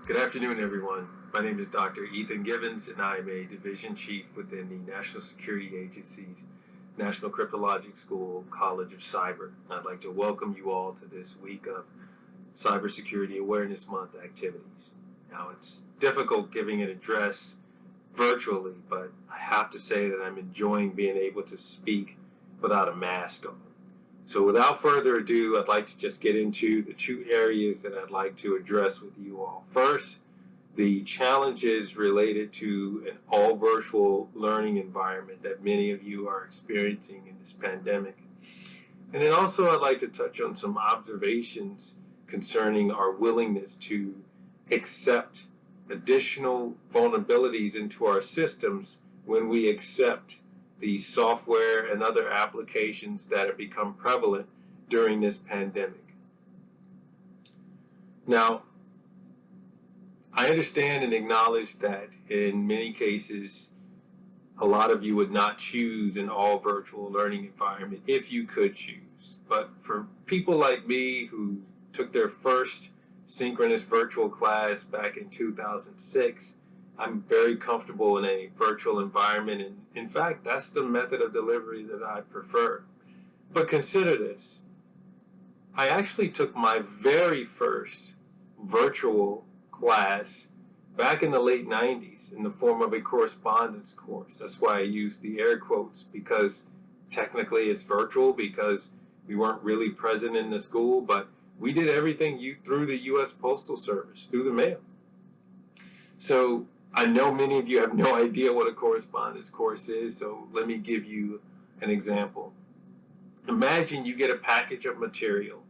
Good afternoon, everyone. My name is Dr. Ethan Givens, and I am a Division Chief within the National Security Agency's National Cryptologic School College of Cyber. I'd like to welcome you all to this week of Cybersecurity Awareness Month activities. Now, it's difficult giving an address virtually, but I have to say that I'm enjoying being able to speak without a mask on. So without further ado, I'd like to just get into the two areas that I'd like to address with you all. First, the challenges related to an all virtual learning environment that many of you are experiencing in this pandemic. And then also I'd like to touch on some observations concerning our willingness to accept additional vulnerabilities into our systems when we accept the software and other applications that have become prevalent during this pandemic. Now, I understand and acknowledge that in many cases, a lot of you would not choose an all virtual learning environment if you could choose. But for people like me who took their first synchronous virtual class back in 2006, I'm very comfortable in a virtual environment, and in fact, that's the method of delivery that I prefer. But consider this. I actually took my very first virtual class back in the late 90s in the form of a correspondence course. That's why I use the air quotes, because technically it's virtual because we weren't really present in the school, but we did everything through the U.S. Postal Service, through the mail. So I know many of you have no idea what a correspondence course is, so let me give you an example. Imagine you get a package of material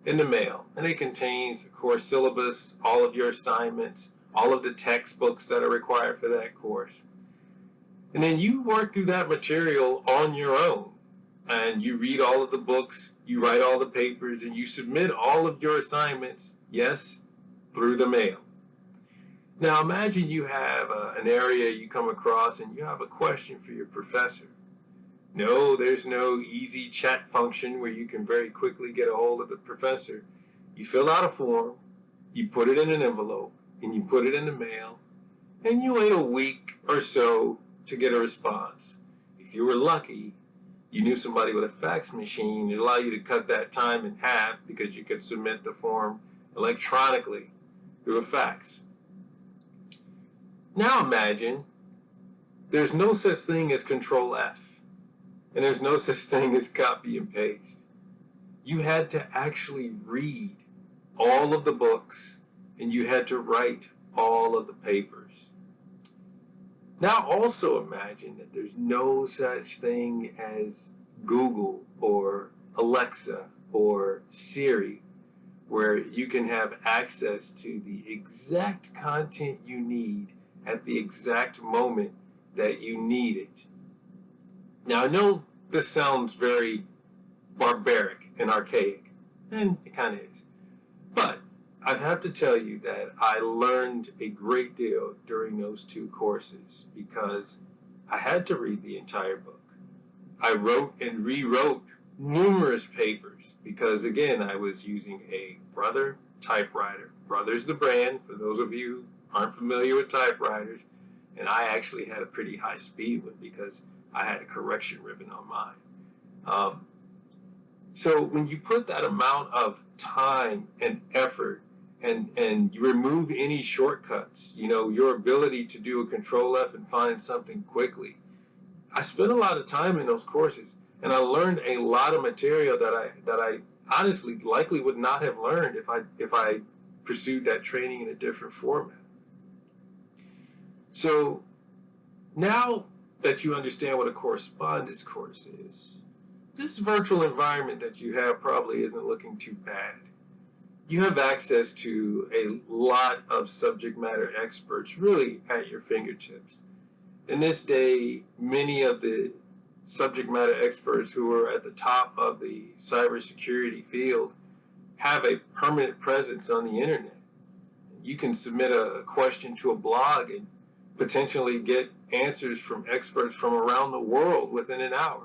in the mail, and it contains a course syllabus, all of your assignments, all of the textbooks that are required for that course. And then you work through that material on your own, and you read all of the books, you write all the papers, and you submit all of your assignments, yes, through the mail. Now imagine you have an area you come across and you have a question for your professor. No, there's no easy chat function where you can very quickly get a hold of the professor. You fill out a form, you put it in an envelope, and you put it in the mail, and you wait a week or so to get a response. If you were lucky, you knew somebody with a fax machine that allowed you to cut that time in half because you could submit the form electronically through a fax. Now imagine there's no such thing as Control F, and there's no such thing as copy and paste. You had to actually read all of the books, and you had to write all of the papers. Now also imagine that there's no such thing as Google or Alexa or Siri, where you can have access to the exact content you need at the exact moment that you need it. Now, I know this sounds very barbaric and archaic, and it kind of is, but I have to tell you that I learned a great deal during those two courses because I had to read the entire book. I wrote and rewrote numerous papers because, again, I was using a Brother typewriter. Brother's the brand, for those of you who aren't familiar with typewriters, and I actually had a pretty high speed one because I had a correction ribbon on mine. So when you put that amount of time and effort and you remove any shortcuts, your ability to do a Control F and find something quickly. I spent a lot of time in those courses, and I learned a lot of material that I honestly likely would not have learned if I pursued that training in a different format. So now that you understand what a correspondence course is, this virtual environment that you have probably isn't looking too bad. You have access to a lot of subject matter experts really at your fingertips. In this day, many of the subject matter experts who are at the top of the cybersecurity field have a permanent presence on the internet. You can submit a question to a blog and potentially get answers from experts from around the world within an hour.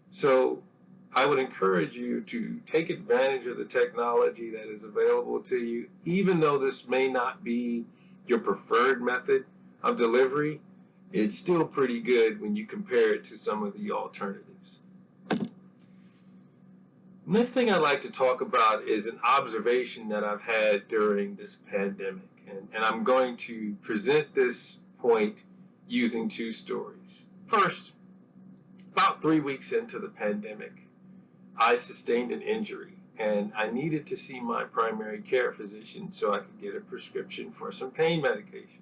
So I would encourage you to take advantage of the technology that is available to you, even though this may not be your preferred method of delivery. It's still pretty good when you compare it to some of the alternatives. Next thing I'd like to talk about is an observation that I've had during this pandemic. And I'm going to present this point using two stories. First, about 3 weeks into the pandemic, I sustained an injury and I needed to see my primary care physician so I could get a prescription for some pain medication.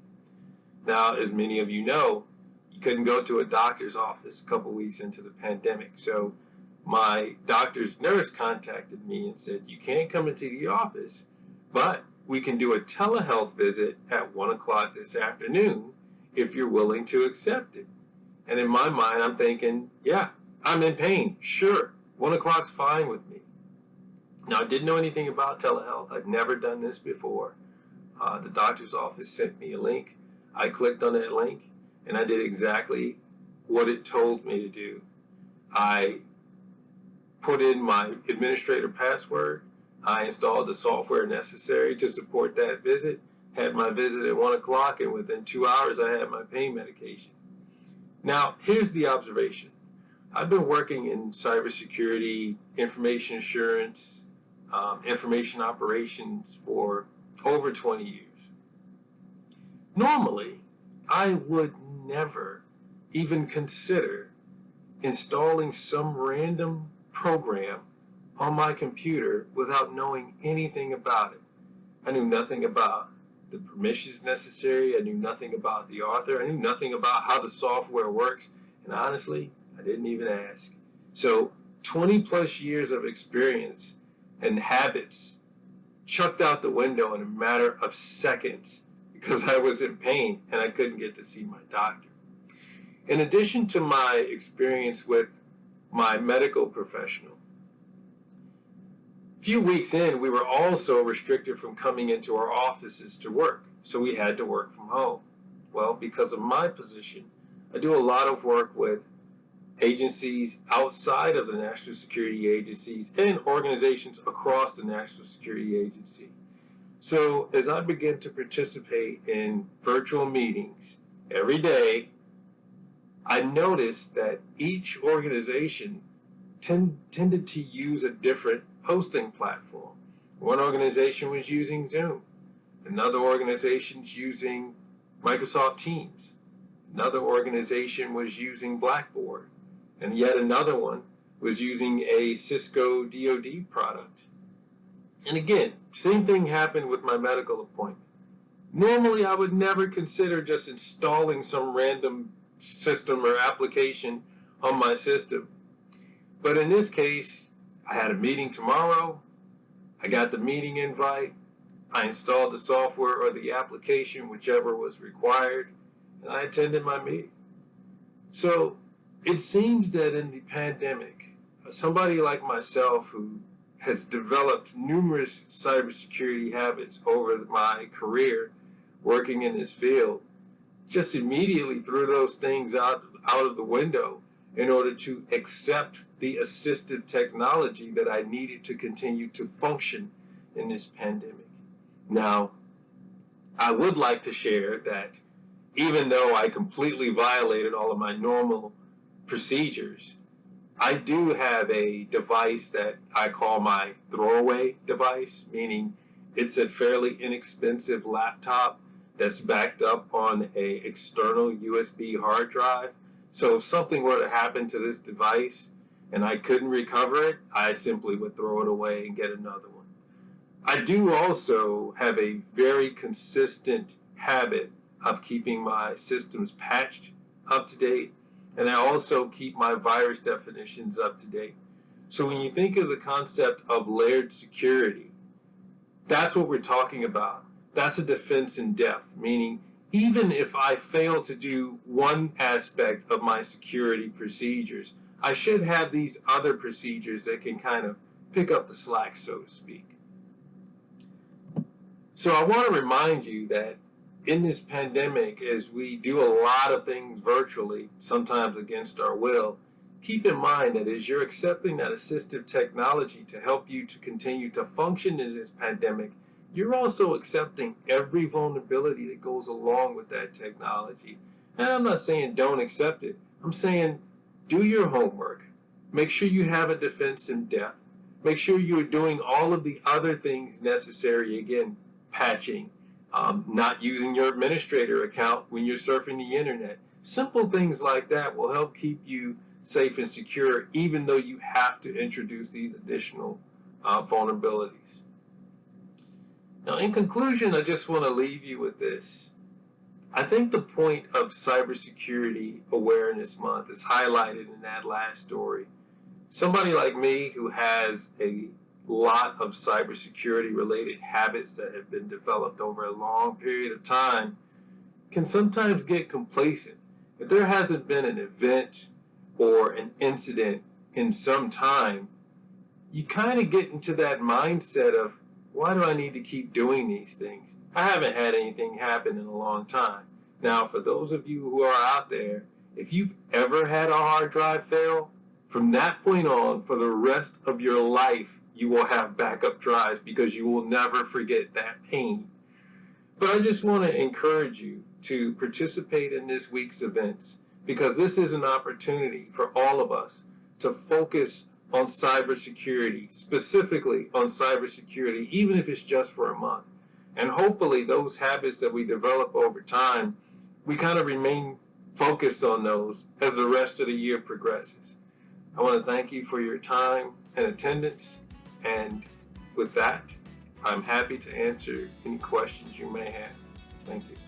Now, as many of you know, you couldn't go to a doctor's office a couple weeks into the pandemic. So my doctor's nurse contacted me and said, you can't come into the office, but we can do a telehealth visit at 1 o'clock this afternoon if you're willing to accept it. And in my mind, I'm thinking, yeah, I'm in pain. Sure, 1 o'clock's fine with me. Now, I didn't know anything about telehealth. I'd never done this before. The doctor's office sent me a link. I clicked on that link, and I did exactly what it told me to do. I put in my administrator password. I installed the software necessary to support that visit, had my visit at 1 o'clock, and within 2 hours, I had my pain medication. Now, here's the observation. I've been working in cybersecurity, information assurance, information operations for over 20 years. Normally, I would never even consider installing some random program on my computer without knowing anything about it. I knew nothing about the permissions necessary. I knew nothing about the author. I knew nothing about how the software works. And honestly, I didn't even ask. So 20 plus years of experience and habits chucked out the window in a matter of seconds because I was in pain and I couldn't get to see my doctor. In addition to my experience with my medical professional, a few weeks in, we were also restricted from coming into our offices to work, so we had to work from home. Well, because of my position, I do a lot of work with agencies outside of the national security agencies and organizations across the national security agency. So as I began to participate in virtual meetings every day, I noticed that each organization tended to use a different hosting platform. One organization was using Zoom. Another organization's using Microsoft Teams. Another organization was using Blackboard. And yet another one was using a Cisco DoD product. And again, same thing happened with my medical appointment. Normally, I would never consider just installing some random system or application on my system. But in this case, I had a meeting tomorrow. I got the meeting invite. I installed the software or the application, whichever was required, and I attended my meeting. So it seems that in the pandemic, somebody like myself who has developed numerous cybersecurity habits over my career working in this field, just immediately threw those things out of the window in order to accept the assistive technology that I needed to continue to function in this pandemic. Now, I would like to share that even though I completely violated all of my normal procedures, I do have a device that I call my throwaway device, meaning it's a fairly inexpensive laptop that's backed up on an external USB hard drive. So if something were to happen to this device and I couldn't recover it, I simply would throw it away and get another one. I do also have a very consistent habit of keeping my systems patched up to date, and I also keep my virus definitions up to date. So when you think of the concept of layered security, that's what we're talking about. That's a defense in depth, meaning even if I fail to do one aspect of my security procedures, I should have these other procedures that can kind of pick up the slack, so to speak. So I want to remind you that in this pandemic, as we do a lot of things virtually, sometimes against our will, keep in mind that as you're accepting that assistive technology to help you to continue to function in this pandemic, you're also accepting every vulnerability that goes along with that technology. And I'm not saying don't accept it. I'm saying do your homework. Make sure you have a defense in depth. Make sure you're doing all of the other things necessary, again, patching, not using your administrator account when you're surfing the internet. Simple things like that will help keep you safe and secure, even though you have to introduce these additional vulnerabilities. Now, in conclusion, I just want to leave you with this. I think the point of Cybersecurity Awareness Month is highlighted in that last story. Somebody like me who has a lot of cybersecurity related habits that have been developed over a long period of time can sometimes get complacent. If there hasn't been an event or an incident in some time, you kind of get into that mindset of, why do I need to keep doing these things? I haven't had anything happen in a long time. Now, for those of you who are out there, if you've ever had a hard drive fail, from that point on, for the rest of your life, you will have backup drives because you will never forget that pain. But I just want to encourage you to participate in this week's events, because this is an opportunity for all of us to focus on cybersecurity, specifically on cybersecurity, even if it's just for a month. And hopefully those habits that we develop over time, we kind of remain focused on those as the rest of the year progresses. I want to thank you for your time and attendance. And with that, I'm happy to answer any questions you may have. Thank you.